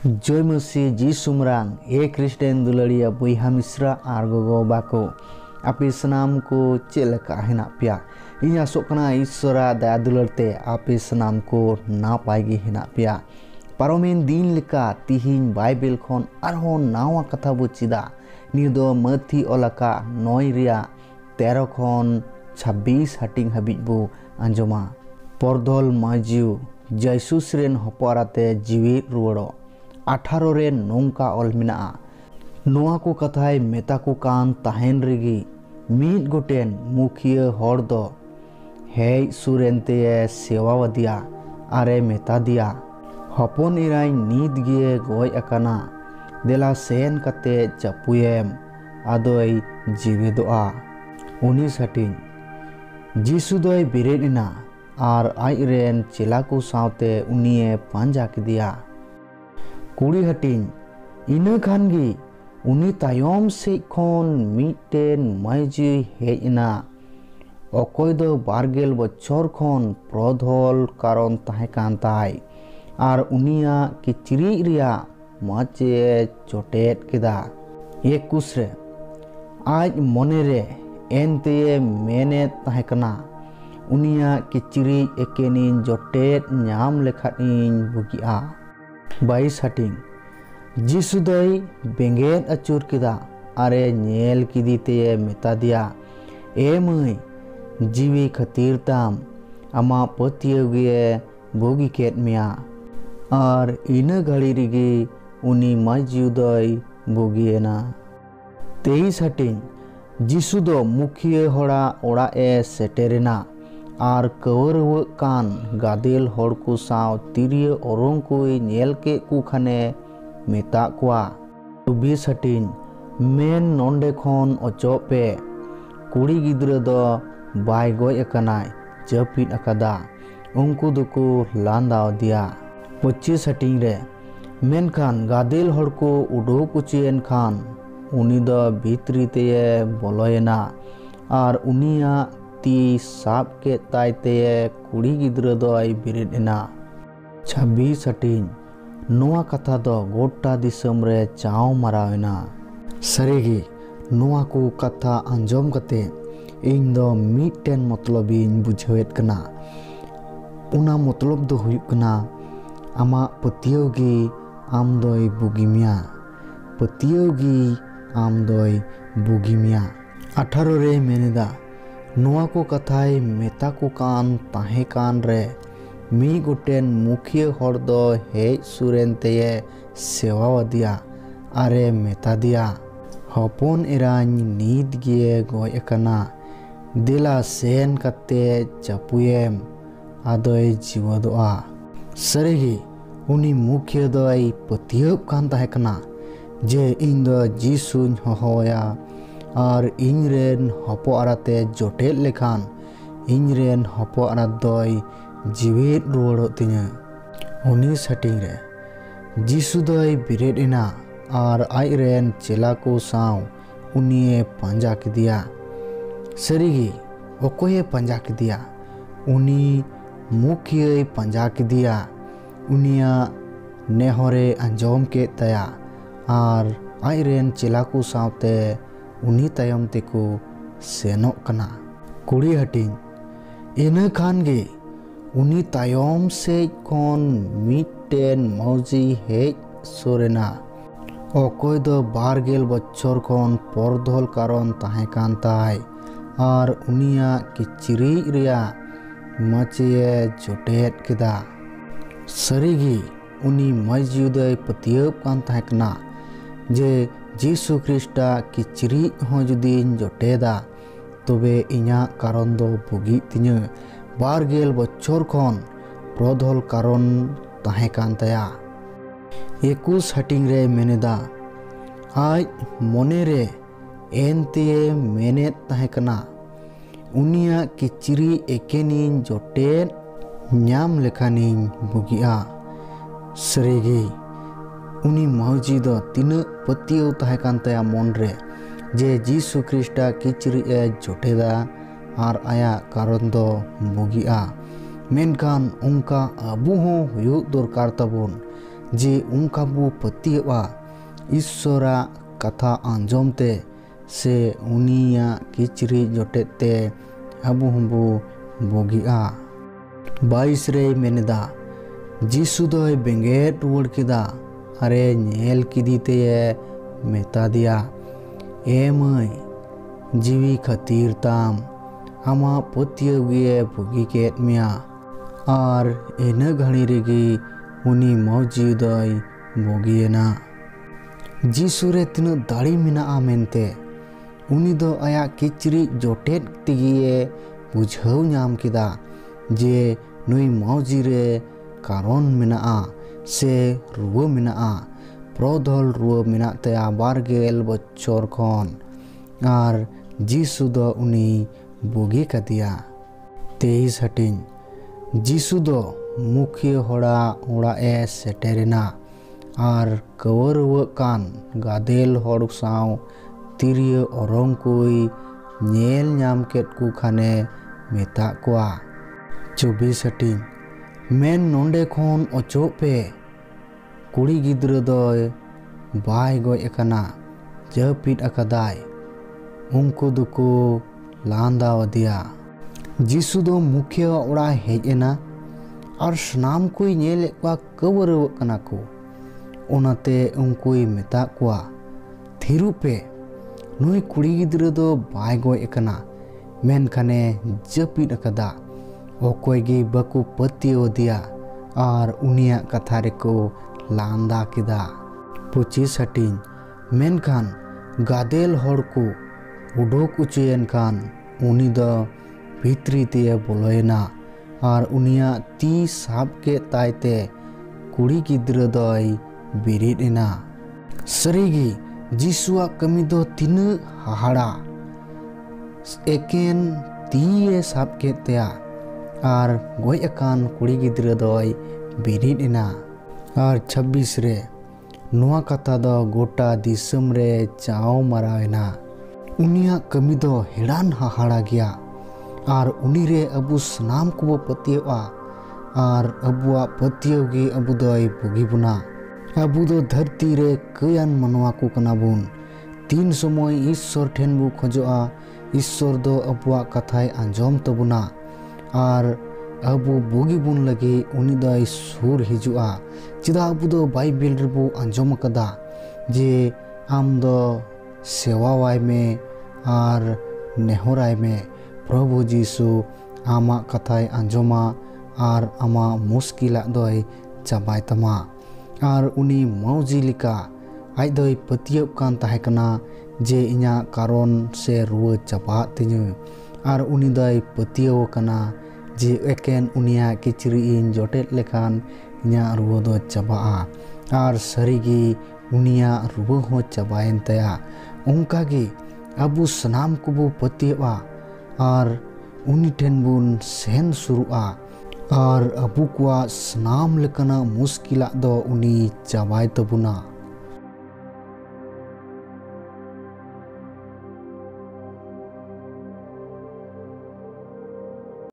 जय मसीह जी सुमरांग ए क्रिस्टियन दुलड़िया बहा मिश्रा और गगो बाको आपे सनाम को चेलका हेना पिया इन आसोकना ईश्वरा दया दुलड़ते आपे सनाम को नापाय गे हेना पिया पारमेन दिन लेका तिहिन बाइबल खन आरहों नावा कथा बो चिदा निदो मथी ओलाका 9 रिया 13 खन 26 हाटिंग हाबिज बो आंजमा परदल माजिउ जयसुस रेन हपराते जीवी रुवड़ो 18 रे नोंका ऑल मिना नोआ को कथाय मेता को कान ताहेन रेगी मीट गोटेन मुखिया हर दो हेय सुरेनते सेवा वदिया आरे मेता दिया हपन इराय नीत गिए गय अकाना देला सेन कते चपुएम आदोय जीवेदोआ 19 हाटिंग जीसु दोय बिरेडिना आर आई रेन चेला को सावते उनिए पांजा किदिया 20 हाटिंग इना खानगी उनी तायम से खन मिटेन माइजी हेजना अकय दो 12 बछर खन प्रधल कारण ताहे कान ताय आर उनिया किचरी रिया माचे चोटेट केदा 21 रे आज मने रे एनते मेने ताहे कना उनिया किचरी एकेनिन जोटेट नाम लेखाइन बुगिया 22 हाटिंग जीसु दई बेंगेत अचुर किदा आरे नेल किदीते मेता दिया ए मई जीवी खातिर ताम आमा पतियो गे बोगी केट मिया और इन घड़ी रिगे उनी माजिउ दई बोगिएना 23 हाटिंग जीसु दो मुखिया होड़ा ओड़ा ए सेटेरेना आर कवर कान गादेल हर को साव तिरिय ओरंग को नेल के को खाने मेता कुआ 24 हाटिंग मेन नोंडे खन अचोपे कुड़ी गिद्र दो बाय गय अकानाय जपिद अकादा उनको दुको लांदाव दिया 25 हाटिंग रे मेन खान गादेल हर को उडो कुचियन खान उनी दो भीतरी ते बोलोयना आर उनिया ती साब के तायते कुड़ी गिद्र दोय बिरेडना 26 हाटिंग नोआ कथा दो गोटा दिसम रे चाव मारावेना सरेगी नोआ को कथा अंजम कते इन दो मिटेन मतलब इन बुझावेत कना उना मतलब दो हुयुक कना आमा पतियोगी आम दोय बुगिमिया पतियोगी आम दोय बुगिमिया 18 रे मेनेदा नोआ को कथाय मेता को कान ताहे कान रे मी गोटेन मुखिया हर दो हेज सुरेनते सेवा वदिया आरे मेता दिया हपन एरान नीद गिए गय अकाना दिला सेन कते चपुएम आदोय जीवदोआ सरेगी उनी मुखिया दोय पतियब कान ताहे कना जे इन दो जीसुन होया और इनरेन हपो आराते जोटेल लेखान इनरेन हपो आरात दोय जीवित रुवड़ो तिnya 19 हाटिंग रे जीसु दोय बिरेडना और आइरेन चेला को साव उनिए पांजा किदिया सरीगी ओकोये पांजा किदिया उनी मुखिये पांजा किदिया उनिया नेहरे अंजोम के तया और आइरेन चेला को सावते उनी तायम तेको सेनोक कना 20 हाटिंग इन खान गे उनी तायम से कौन मिटेन मौजी हेज सोरेना अकय दो 12 बछर कौन परधल कारण ताहे कान ताय और उनिया किचरी रिया माचे जोटेट केदा सरीगी उनी मजिउदय पतियब कान ताहे कना जे जीसु ख्रिस्टा किचरी हो जुदी जोटेदा तबे इना कारण दो बुगी तिnya 12 बछर खन प्रधल कारण ताहे कान ताया 21 हाटिंग रे मेनेदा आज मने रे एनते मेने ताहे कना उनिया किचरी एकेनिन जोटेन न्याम लेखानिन बुगिया सरेगी उनी मौजी दो तीन पतियो ताहे कान ताया मन रे जे जीसु ख्रिस्टा किचरी जोटेदा और आया कारण दो बुगिया मेनखान उनका अबू हो हुयुग दरकार ताबुन जे उनका बो पतिया ईश्वरा कथा आंजोम ते से उनिया किचरी जोटेत ते अबो हबो बोगिया 22 रे मेनेदा जीसु दोय बेंगेट रुवाड़ किदा अरे नेल किदीते मेता दिया ए मई जीवी खातिर ताम आमा पतिये भोगी केट मिया और इन घड़ी रेगी उनी मौजी दोय बोगियना जीसु रे तीन दाड़ी मिना मेनते उनी दो आया किचरी जोटेट तिगिए बुझाव नाम किदा जे नुई मौजी रे कारण मिना से रुआ मिना प्रदल रुआ मिना तया 12 बच्चर खन और जीसु दो उनी बोगी कदिया 23 हटिन जीसु दो मुख्य होड़ा ओड़ा सेटेरेना और कवर कान गादेल होड़ साव तिरिय ओरंग कोई नेल नाम केट को खाने मेता कोआ 24 हटिन मेन नोंडे खन अचो पे कुड़ी गिद्र दोय बाय गय एकना जपिट अकदाय उनको दुको लांदा वदिया जीसु दो मुख्य ओड़ा हेजना और स्नाम कोई नेल को कवर कना को ओनाते उनकोई मेता कोआ थिरु पे नुई कुड़ी गिद्र दो बाय गय एकना मेन खाने जपिट अकदा ओकोय गे बको पतियो दिया और उनिया कथा रेको लांदा किदा 25 हटिन मेनखान गादेल होड़ को उडोक उचेन खान उनी दो भित्री ते बोलोयना और उनिया ती साब के तायते कुड़ी गिद्र दोय बिरिदना सरीगी जीसुआ कमी दो तीन हाहाड़ा एकेन तीये साब के तया और गय अकान कुड़ी गिद्र दोय बिरिदना और 26 रे नुआ कथा दो गोटा दिसम रे चाव मरावेना उनिया कमी दो हेड़ान हाहाड़ा गया और उनी रे अबु स्नाम को पतिया और अबुआ पतियो गे अबु दोय भोगी बुना अबु दो धरती रे कयान मनवा को कना बुन तीन समय ईश्वर ठेन बु खोजोआ ईश्वर दो अबुआ कथाय आंजोम तबुना और अबु बोगी बुन लगे उनी दोय सुर हिजुआ चिदा अबु दो बाइबल रे बु आंजोम कदा जे आम दो सेवावाय में और नेहराय में प्रभु जीसु आमा कथाय आंजोमा और आमा मुश्किल दोय चाबाय तमा और उनी मौजी लिका आज दोय पतियब कान ताहेकना जे इना कारण से रुआ चाबा तिनु और उनी दोय पतियव कना जे एकेन उनिया किचरी इन जोटेट लेखान इना रुआ दो चाबा और सरीगी उनिया रुआ हो चाबायन तया उनका गे अबु सनाम कुबु पतियवा और उनी ठेन बुन सेन शुरुआ और अबु कुआ स्नाम लेकना मुश्किला दो उनी चाबाय तबुना।